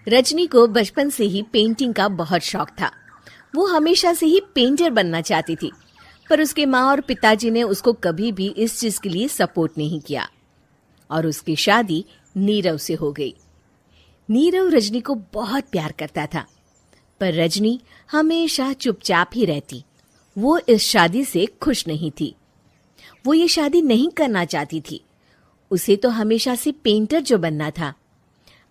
रजनी को बचपन से ही पेंटिंग का बहुत शौक था। वो हमेशा से ही पेंटर बनना चाहती थी, पर उसके माँ और पिताजी ने उसको कभी भी इस चीज के लिए सपोर्ट नहीं किया और उसकी शादी नीरव से हो गई। नीरव रजनी को बहुत प्यार करता था, पर रजनी हमेशा चुपचाप ही रहती। वो इस शादी से खुश नहीं थी। वो ये शादी नहीं करना चाहती थी। उसे तो हमेशा से पेंटर जो बनना था।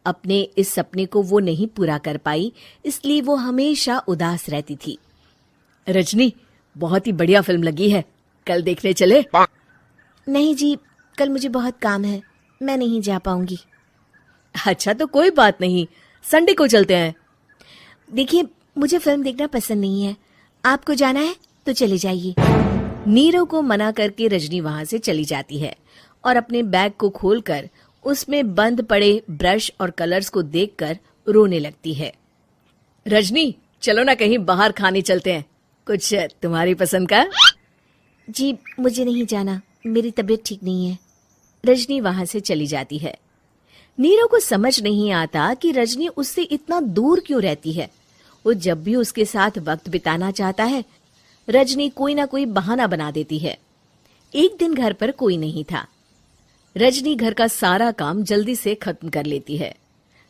अपने इस सपने को वो नहीं पूरा कर पाई, इसलिए वो हमेशा उदास रहती थी। रजनी, बहुत ही बढ़िया फिल्म लगी है, कल देखने चले? नहीं जी, कल मुझे बहुत काम है, मैं नहीं जा पाऊंगी। अच्छा तो कोई बात नहीं, संडे को चलते हैं। देखिए, मुझे फिल्म देखना पसंद नहीं है। आपको जाना है तो चले जाइए। नीरव को मना करके रजनी वहां से चली जाती है और अपने बैग को खोलकर उसमें बंद पड़े ब्रश और कलर्स को देखकर रोने लगती है। रजनी, चलो ना कहीं बाहर खाने चलते हैं, कुछ तुम्हारी पसंद का। जी, मुझे नहीं जाना, मेरी तबीयत ठीक नहीं है। रजनी वहां से चली जाती है। नीरव को समझ नहीं आता कि रजनी उससे इतना दूर क्यों रहती है। वो जब भी उसके साथ वक्त बिताना चाहता है, रजनी कोई ना कोई बहाना बना देती है। एक दिन घर पर कोई नहीं था। रजनी घर का सारा काम जल्दी से खत्म कर लेती है।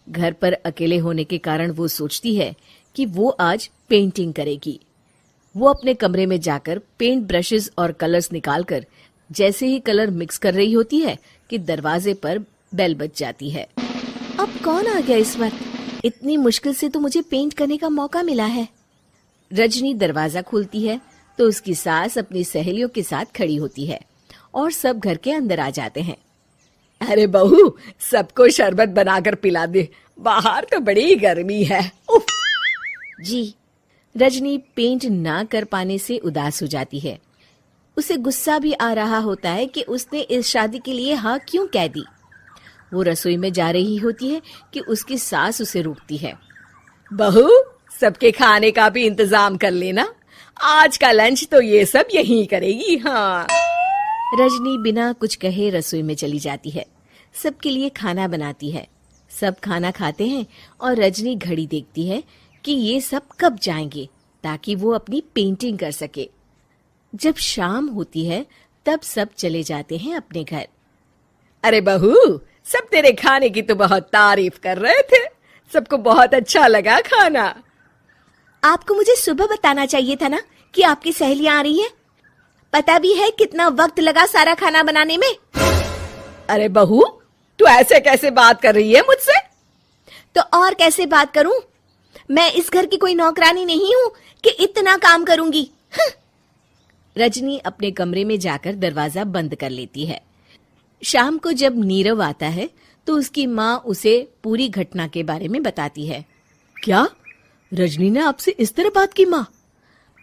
घर पर अकेले होने के कारण वो सोचती है कि वो आज पेंटिंग करेगी। वो अपने कमरे में जाकर पेंट ब्रशेस और कलर्स निकालकर जैसे ही कलर मिक्स कर रही होती है कि दरवाजे पर बेल बज जाती है। अब कौन आ गया इस वक्त? इतनी मुश्किल से तो मुझे पेंट करने का मौका मिला है। रजनी दरवाजा खोलती है तो उसकी सास अपनी सहेलियों के साथ खड़ी होती है और सब घर के अंदर आ जाते हैं। अरे बहू, सबको शरबत बनाकर पिला दे, बाहर तो बड़ी गर्मी है। उफ। जी। रजनी पेंट ना कर पाने से उदास हो जाती है। उसे गुस्सा भी आ रहा होता है कि उसने इस शादी के लिए हाँ क्यों कह दी। वो रसोई में जा रही होती है कि उसकी सास उसे रोकती है। बहू, सबके खाने का भी इंतजाम कर लेना, आज का लंच तो ये सब यहीं करेगी। हाँ। रजनी बिना कुछ कहे रसोई में चली जाती है। सबके लिए खाना बनाती है। सब खाना खाते हैं और रजनी घड़ी देखती है कि ये सब कब जाएंगे ताकि वो अपनी पेंटिंग कर सके। जब शाम होती है तब सब चले जाते हैं अपने घर। अरे बहू, सब तेरे खाने की तो बहुत तारीफ कर रहे थे, सबको बहुत अच्छा लगा खाना। आपको मुझे सुबह बताना चाहिए था ना कि आपकी सहेलियां आ रही हैं। पता भी है कितना वक्त लगा सारा खाना बनाने में। अरे बहू, तू ऐसे कैसे बात कर रही है मुझसे? तो और कैसे बात करूं? मैं इस घर की कोई नौकरानी नहीं हूं कि इतना काम करूंगी। रजनी अपने कमरे में जाकर दरवाजा बंद कर लेती है। शाम को जब नीरव आता है तो उसकी माँ उसे पूरी घटना के बारे में बताती है। क्या रजनी ने आपसे इस तरह बात की माँ?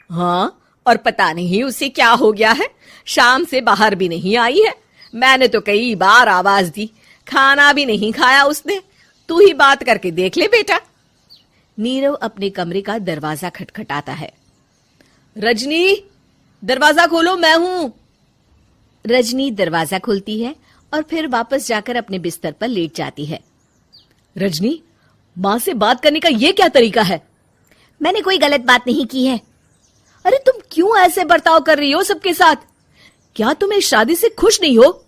हाँ, और पता नहीं उसे क्या हो गया है, शाम से बाहर भी नहीं आई है। मैंने तो कई बार आवाज दी, खाना भी नहीं खाया उसने। तू ही बात करके देख ले बेटा। नीरव अपने कमरे का दरवाजा खटखटाता है। रजनी, दरवाजा खोलो, मैं हूं। रजनी दरवाजा खोलती है और फिर वापस जाकर अपने बिस्तर पर लेट जाती है। रजनी, माँ से बात करने का ये क्या तरीका है? मैंने कोई गलत बात नहीं की है। अरे तुम क्यों ऐसे बर्ताव कर रही हो सबके साथ? क्या तुम इस शादी से खुश नहीं हो?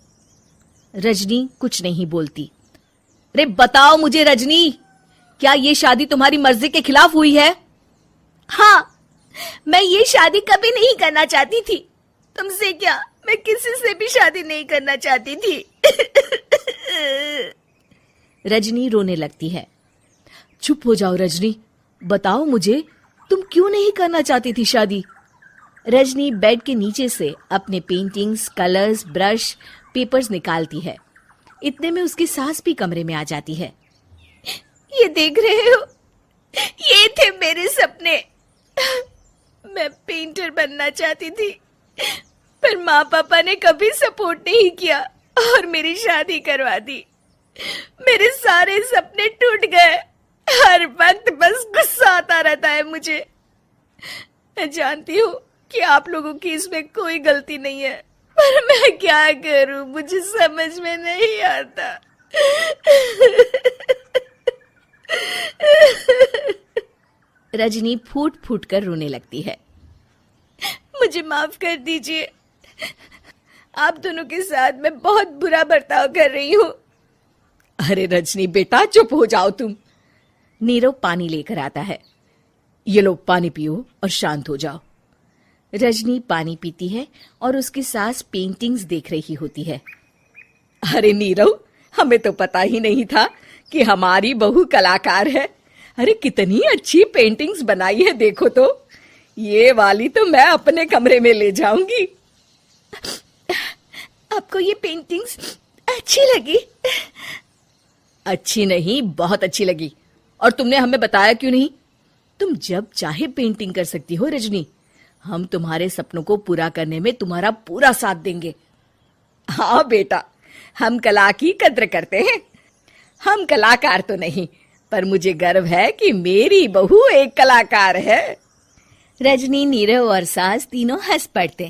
रजनी कुछ नहीं बोलती। अरे बताओ मुझे रजनी, क्या ये शादी तुम्हारी मर्जी के खिलाफ हुई है? हाँ, मैं ये शादी कभी नहीं करना चाहती थी। तुमसे क्या, मैं किसी से भी शादी नहीं करना चाहती थी। रजनी रोने लगती है। चुप हो जाओ रजनी, बताओ मुझे, तुम क्यों नहीं करना चाहती थी शादी? रजनी बेड के नीचे से अपने पेंटिंग्स, कलर्स, ब्रश, पेपर्स निकालती है। इतने में उसकी सास भी कमरे में आ जाती है। ये देख रहे हो, ये थे मेरे सपने। मैं पेंटर बनना चाहती थी, पर माँ पापा ने कभी सपोर्ट नहीं किया और मेरी शादी करवा दी। मेरे सारे सपने टूट गए। हर वक्त बस गुस्सा आता रहता है मुझे। मैं जानती हूँ कि आप लोगों की इसमें कोई गलती नहीं है, पर मैं क्या करूं, मुझे समझ में नहीं आता। रजनी फूट फूट कर रोने लगती है। मुझे माफ कर दीजिए, आप दोनों के साथ मैं बहुत बुरा बर्ताव कर रही हूँ। अरे रजनी बेटा, चुप हो जाओ तुम। नीरव पानी लेकर आता है। ये लो पानी पियो और शांत हो जाओ। रजनी पानी पीती है और उसकी सास पेंटिंग्स देख रही होती है। अरे नीरव, हमें तो पता ही नहीं था कि हमारी बहू कलाकार है। अरे कितनी अच्छी पेंटिंग्स बनाई है, देखो तो। ये वाली तो मैं अपने कमरे में ले जाऊंगी। आपको ये पेंटिंग्स अच्छी लगी? अच्छी नहीं, बहुत अच्छी लगी। और तुमने हमें बताया क्यों नहीं? तुम जब चाहे पेंटिंग कर सकती हो रजनी। हम तुम्हारे सपनों को पूरा करने में तुम्हारा पूरा साथ देंगे। हाँ बेटा, हम कला की कद्र करते हैं। हम कलाकार तो नहीं, पर मुझे गर्व है कि मेरी बहू एक कलाकार है। रजनी, नीरव और सास तीनों हंस पड़ते।